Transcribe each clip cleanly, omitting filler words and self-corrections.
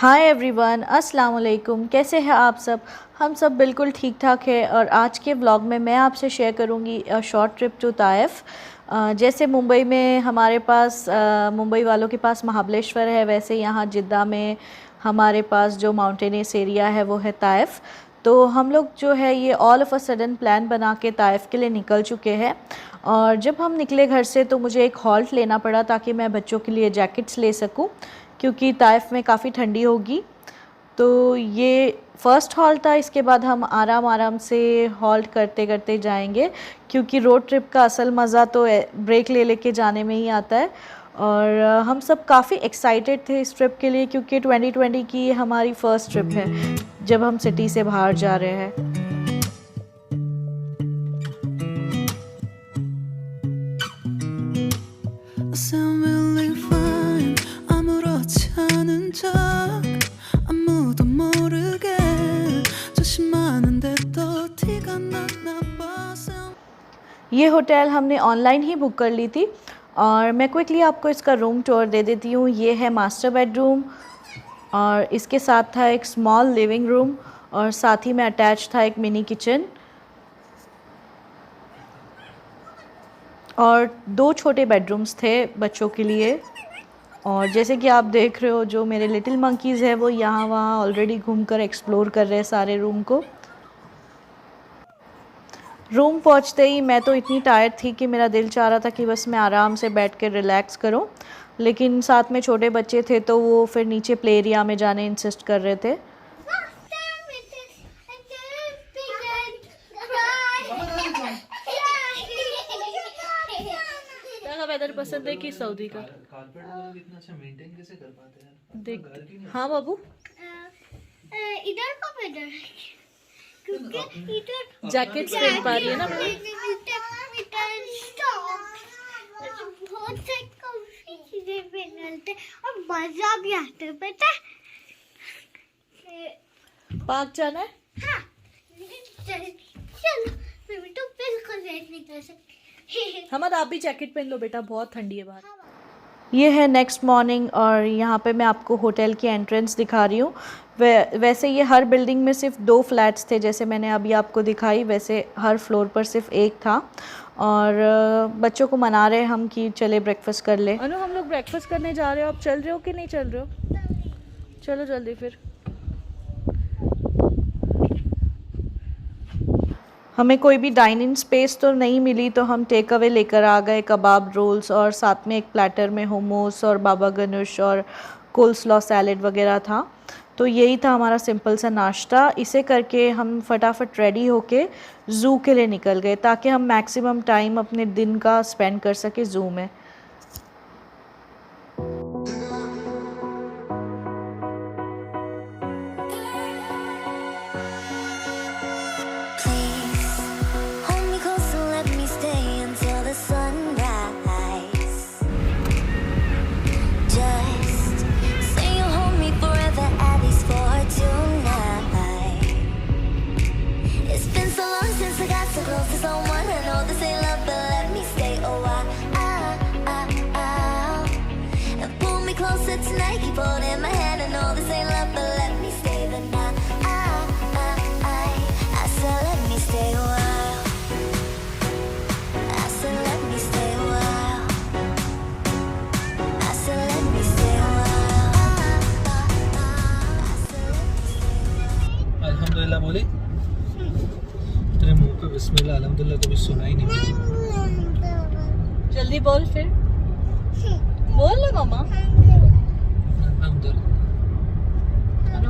Hi everyone, अस्सलाम वालेकुम। कैसे हैं आप सब? हम सब बिल्कुल ठीक ठाक है। और आज के व्लॉग में मैं आपसे शेयर करूंगी शॉर्ट ट्रिप टू ताइफ। जैसे मुंबई में हमारे पास मुंबई वालों के पास महाबलेश्वर है, वैसे यहाँ जिद्दा में हमारे पास जो माउंटेनियस एरिया है वो है ताइफ। तो हम लोग जो है ये all of a sudden plan बना के ताइफ के लिए निकल चुके हैं। और जब हम निकले घर से तो मुझे एक हॉल्ट लेना पड़ा ताकि मैं बच्चों के लिए जैकेट्स ले सकूं, क्योंकि ताइफ में काफ़ी ठंडी होगी। तो ये फ़र्स्ट हॉल्ट था। इसके बाद हम आराम आराम से हॉल्ट करते करते जाएंगे, क्योंकि रोड ट्रिप का असल मज़ा तो ब्रेक ले लेके जाने में ही आता है। और हम सब काफ़ी एक्साइटेड थे इस ट्रिप के लिए, क्योंकि 2020 की ये हमारी फ़र्स्ट ट्रिप है जब हम सिटी से बाहर जा रहे हैं। ये होटल हमने ऑनलाइन ही बुक कर ली थी। और मैं क्विकली आपको इसका रूम टूर दे देती हूँ। ये है मास्टर बेडरूम, और इसके साथ था एक स्मॉल लिविंग रूम, और साथ ही में अटैच था एक मिनी किचन और 2 छोटे बेडरूम्स थे बच्चों के लिए। और जैसे कि आप देख रहे हो, जो मेरे लिटिल मंकीज़ है वो यहाँ वहाँ ऑलरेडी घूमकर एक्सप्लोर कर रहे हैं सारे रूम को। रूम पहुँचते ही मैं तो इतनी टायर्ड थी कि मेरा दिल चाह रहा था कि बस मैं आराम से बैठ कर रिलैक्स करूं, लेकिन साथ में छोटे बच्चे थे तो वो फिर नीचे प्ले एरिया में जाने इंसिस्ट कर रहे थे। वेदर पसंद है कि सऊदी का? कारपेट वगैरह कितना अच्छा मेंटेन कैसे कर पाते हैं देख। हाँ बाबू, इधर का वेदर क्योंकि इधर जैकेट्स पहन पा रही है ना। बहुत से काफी चीजें पहनते और मजा भी आता है, पता है। पार्क जाना है? हाँ चलो, मैं तो बिल्कुल वेट नहीं कर सकती। हमारा आप भी जैकेट पहन लो बेटा, बहुत ठंडी है बाहर। ये है नेक्स्ट मॉर्निंग, और यहाँ पे मैं आपको होटल की एंट्रेंस दिखा रही हूँ। वैसे ये हर बिल्डिंग में सिर्फ 2 फ्लैट्स थे, जैसे मैंने अभी आपको दिखाई, वैसे हर फ्लोर पर सिर्फ एक था। और बच्चों को मना रहे हम कि चले ब्रेकफास्ट कर ले। अनु, हम लोग ब्रेकफास्ट करने जा रहे हो, आप चल रहे हो कि नहीं चल रहे हो? चलो जल्दी फिर। हमें कोई भी डाइनिंग स्पेस तो नहीं मिली, तो हम टेक अवे लेकर आ गए कबाब रोल्स, और साथ में एक प्लेटर में मोमोज और बाबा गनुश और कोल्स्लॉ सैलेड वगैरह था। तो यही था हमारा सिंपल सा नाश्ता। इसे करके हम फटाफट रेडी होके ज़ू के लिए निकल गए, ताकि हम मैक्सिमम टाइम अपने दिन का स्पेंड कर सके ज़ू में। अल्हम्दुलिल्लाह बोली? तेरे मुंह पे बिस्मिल्लाह अल्हम्दुलिल्लाह कभी सुना ही नहीं। जल्दी बोल फिर, बोल ना मामा। अल्हम्दुलिल्लाह।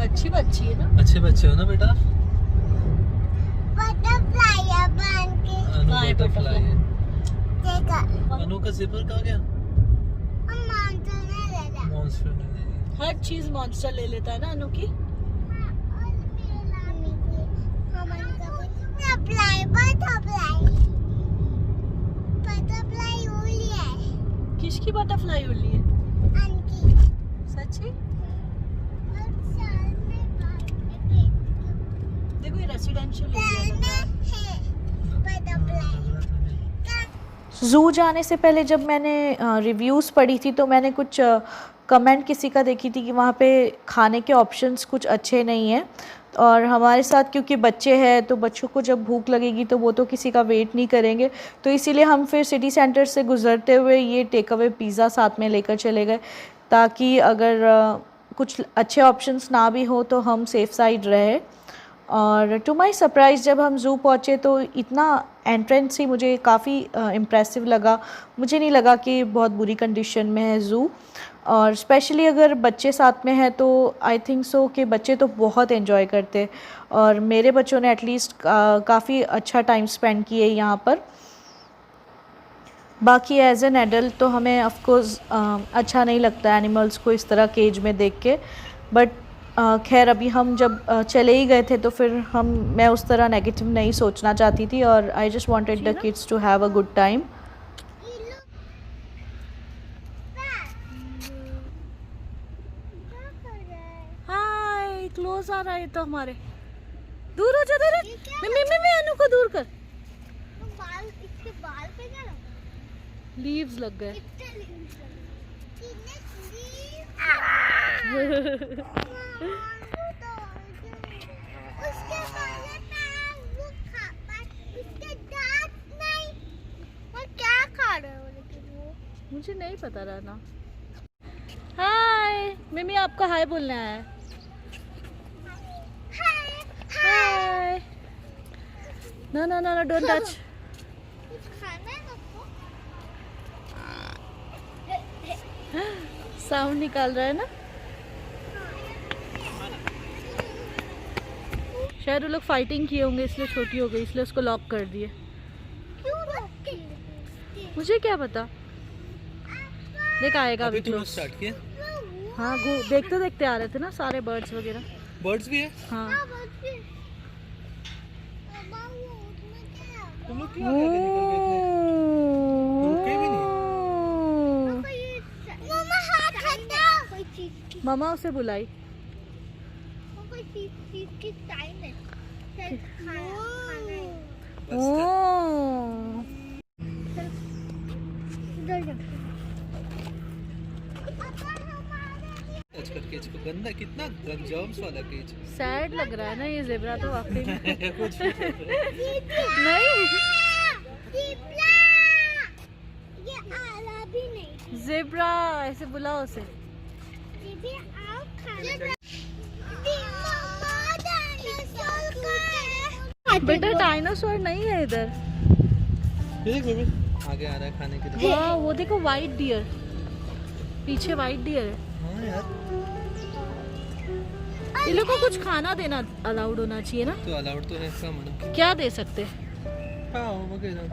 अच्छी बच्ची है ना? अच्छे बच्चे हो ना बेटा? बटरफ्लाई है बन के। अनु बटरफ्लाई है। देखा अनु का जिपर कहाँ गया? मॉन्स्टर ने ले लिया। हर चीज मॉन्स्टर ले लेता है ना अनु की। किसकी बटरफ्लाई उड़ली है? सच्ची? देखो ये रेसिडेंशियल एरिया ज़ू जाने से पहले जब मैंने रिव्यूज़ पढ़ी थी तो मैंने कुछ कमेंट किसी का देखी थी कि वहाँ पे खाने के ऑप्शंस कुछ अच्छे नहीं हैं, और हमारे साथ क्योंकि बच्चे हैं तो बच्चों को जब भूख लगेगी तो वो तो किसी का वेट नहीं करेंगे, तो इसीलिए हम फिर सिटी सेंटर से गुज़रते हुए ये टेक अवे पिज़्ज़ा साथ में लेकर चले गए, ताकि अगर कुछ अच्छे ऑप्शंस ना भी हो तो हम सेफ़ साइड रहे। और टू माय सरप्राइज़ जब हम ज़ू पहुँचे तो इतना एंट्रेंस ही मुझे काफ़ी इम्प्रेसिव लगा। मुझे नहीं लगा कि बहुत बुरी कंडीशन में है ज़ू, और स्पेशली अगर बच्चे साथ में हैं तो आई थिंक सो कि बच्चे तो बहुत एंजॉय करते, और मेरे बच्चों ने एटलीस्ट काफ़ी अच्छा टाइम स्पेंड किए यहाँ पर। बाकी एज एन एडल्ट तो हमें ऑफ कोर्स अच्छा नहीं लगता एनिमल्स को इस तरह केज में देख के, बट खैर अभी हम जब चले ही गए थे तो फिर मैं उस तरह नेगेटिव नहीं सोचना चाहती थी, और I just wanted the kids to have a good time. Hi, close आ रहा है तो हमारे, दूर हो जा, दूर मम्मी अनु को दूर कर। बाल, इसके बाल पे क्या लगा? लीव्स लग गए। उसके वाले पैर वो उसके दांत नहीं, वो क्या खा रहे हो लेकिन वो मुझे नहीं पता रहना। हाय मम्मी, आपको हाय बोलना है। Hi. No no no no, don't touch. कुछ खाना है आपको? साउंड निकाल रहा है ना। शायद वो लोग फाइटिंग किए होंगे इसलिए छोटी हो गई, इसलिए उसको लॉक कर दिए। क्यों रोके? मुझे क्या पता, देख आएगा अभी क्लोज। स्टार्ट किया। हाँ, देखते देखते आ रहे थे ना सारे बर्ड्स वगैरह। बर्ड्स भी है। हाँ, तुम लोग क्यों आगे निकल गए थे? रुके भी नहीं। मम्मा हाथ हटाओ। कोई चीज की, मामा उसे बुलाई। कोई चीज की टाइम है, शायद खाना है। बस कर। ओह, इधर जा। टच करके इसको, गंदा कितना जर्म्स वाला केज। सैड लग रहा है ना ये ज़ेब्रा तो वाकई में। कुछ नहीं, दीपला, ये आला भी नहीं। ज़ेब्रा ऐसे बुलाओ उसे। दीदी आओ खाना। मम्मा डायनासोर का है। बेटा डायनासोर नहीं है इधर। ये देख बेबी, आगे आ रहा है खाने के लिए। वाह, वो देखो वाइट डियर, पीछे वाइट डियर है। हाँ यार, ये लोग को कुछ खाना देना अलाउड होना चाहिए ना। तो अलाउड तो है, इसका मना। क्या दे सकते? हाँ वगैरह।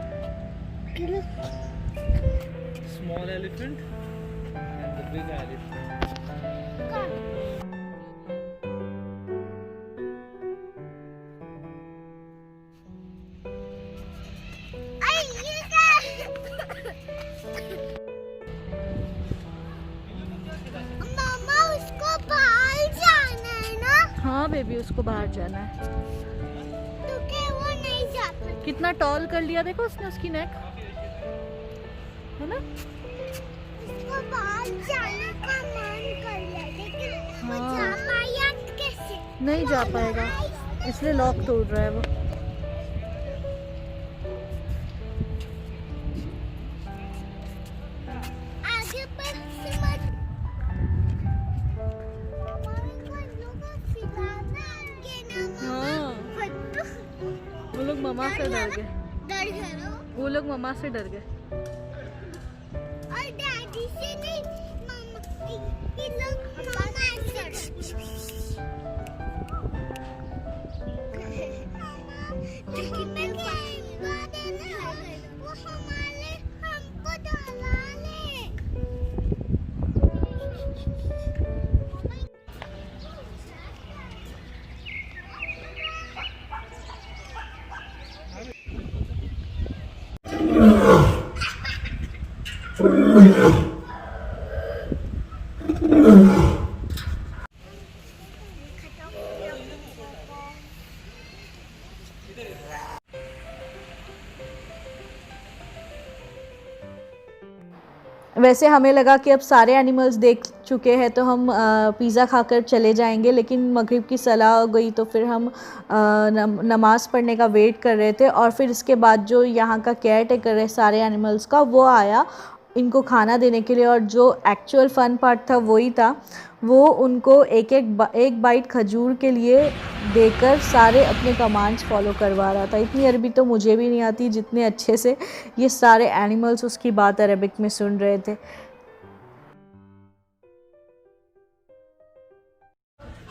Small elephant and the big elephant. मम्मा उसको बाहर जाना है ना, हाँ बेबी, उसको बाहर जाना है। तो क्या वो नहीं जाता? कितना टॉल कर लिया देखो उसने उसकी नेक, है ना। उसको बाहर जाने का मन कर रहा है, लेकिन वो हाँ। जा पाया कैसे? नहीं जा पाएगा, इसलिए लॉक तोड़ रहा है वो। आगे पर से मत। हाँ, वो लोग मम्मा से डर गए। डर गए ना? वो लोग मम्मा से डर गए। और डैडी से नहीं, मम्मा, ये लोग मम्मा से लेकिन मैं वो हमारे हमको डाला ले। वैसे हमें लगा कि अब सारे एनिमल्स देख चुके हैं तो हम पिज़्ज़ा खाकर चले जाएंगे, लेकिन मगरिब की सलाह हो गई तो फिर हम नमाज़ पढ़ने का वेट कर रहे थे। और फिर इसके बाद जो यहाँ का केयर टेकर है सारे एनिमल्स का, वो आया इनको खाना देने के लिए। और जो एक्चुअल फ़न पार्ट था वही था, वो उनको एक बाइट खजूर के लिए देकर सारे अपने कमांड्स फॉलो करवा रहा था। इतनी अरबी तो मुझे भी नहीं आती जितने अच्छे से ये सारे एनिमल्स उसकी बात अरबिक में सुन रहे थे।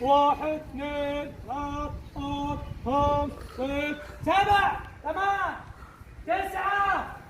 1 2 3 4 5 6 7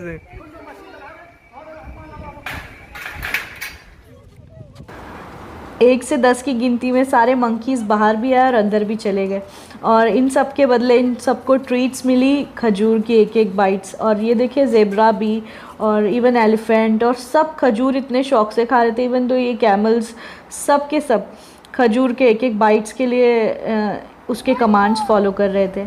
10. एक से 10 की गिनती में सारे मंकीज़ बाहर भी आए और अंदर भी चले गए। और इन सब के बदले इन सबको ट्रीट्स मिली खजूर की एक बाइट्स। और ये देखिए ज़ेब्रा भी और इवन एलिफेंट और सब खजूर इतने शौक़ से खा रहे थे। इवन तो ये कैमल्स सब के सब खजूर के एक बाइट्स के लिए उसके कमांड्स फॉलो कर रहे थे।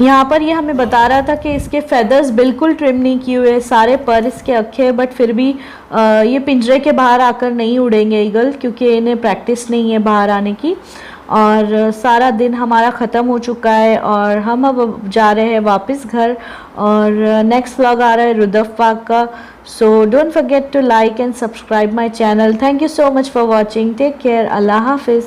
यहाँ पर ये हमें बता रहा था कि इसके फेदर्स बिल्कुल ट्रिम नहीं किए हुए, सारे पर इसके अक्खे, बट फिर भी ये पिंजरे के बाहर आकर नहीं उड़ेंगे ईगल, क्योंकि इन्हें प्रैक्टिस नहीं है बाहर आने की। और सारा दिन हमारा ख़त्म हो चुका है और हम अब जा रहे हैं वापस घर। और नेक्स्ट व्लॉग आ रहा है रुदफ पाक का। So don't forget to like and subscribe my channel. Thank you so much for watching. Take care. अल्लाह हाफिज़।